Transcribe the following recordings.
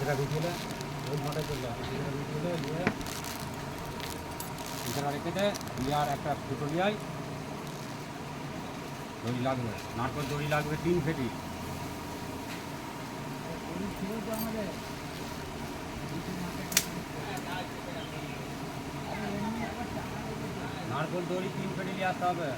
ভিজিয়ে ওই ঘন্টা চলে আসে ভিজিয়ে দিয়ে এখানে রেখে দেয় দিয়ে আর একটা ফুটো নিয়ে দড়ি লাগবে নারকল দড়ি লাগবে 3 ফেটি নারকল দড়ি 3 ফেটি নিয়ে আসতে হবে।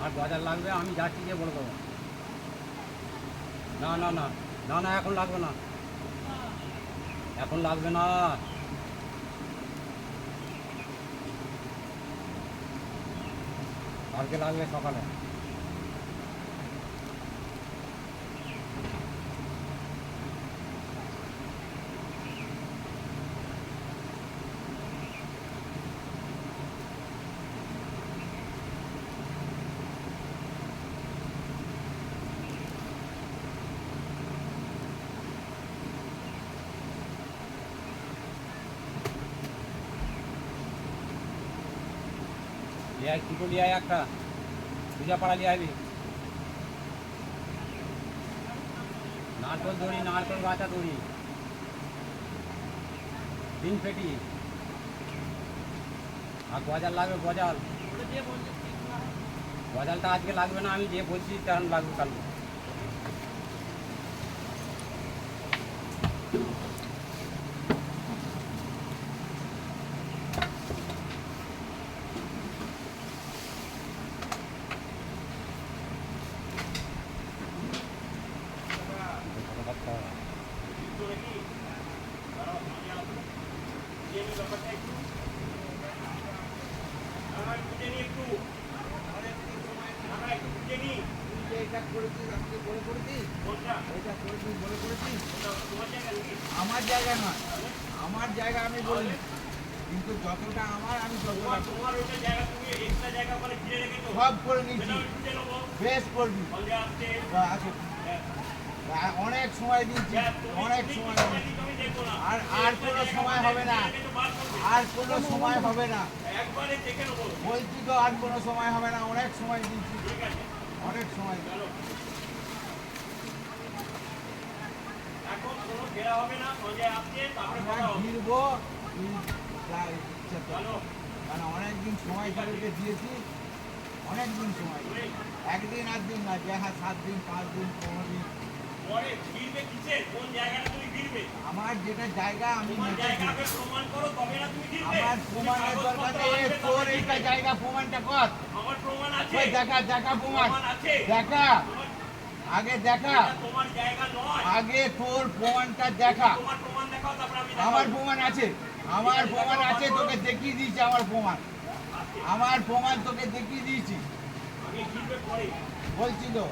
আর বাজার লাগবে আমি যাচ্ছি গিয়ে বলে দেবো। না না না না না এখন লাগবে না, এখন লাগবে না, কালকে লাগবে সকালে। লিয়াই ফুটো লিয়াই একটা পূজা পাড়া লিয়ে আবি নারকল দড়ি নারকল গাছা দড়ি 3 ফেটি আর গজাল লাগবে গজাল। গজালটা আজকে লাগবে না, আমি যে বলছি তখন লাগবে কাল। আমার জায়গা নয়, আমার জায়গা আমি বলি, কিন্তু যতটা আমার আমি ততটা সব করে নিচ্ছি, বেশ করবি। অনেক সময় দিচ্ছি, অনেক সময় আর আর কোনো সময় হবে না, আর কোনো সময় হবে না বলছি তো, আর কোনো সময় হবে না, অনেক সময় দিচ্ছি, অনেক সময়। ঘিরবো কারণ অনেকদিন সময় তাদেরকে দিয়েছি, অনেকদিন সময়, একদিন আর দিন না, যে হ্যাঁ 7 দিন 5 দিন 15 দিন। আমার যেটা জায়গা আমি আমার প্রমাণের দরকার নেই, তোর এইটা জায়গা প্রমাণটা কর, দেখা দেখা প্রমাণ দেখা, আগে দেখা, আগে তোর প্রমাণটা দেখা। আমার প্রমাণ আছে, আমার প্রমাণ আছে, তোকে দেখিয়ে দিয়েছি আমার প্রমাণ, আমার প্রমাণ তোকে দেখিয়ে দিয়েছি বলছি তো।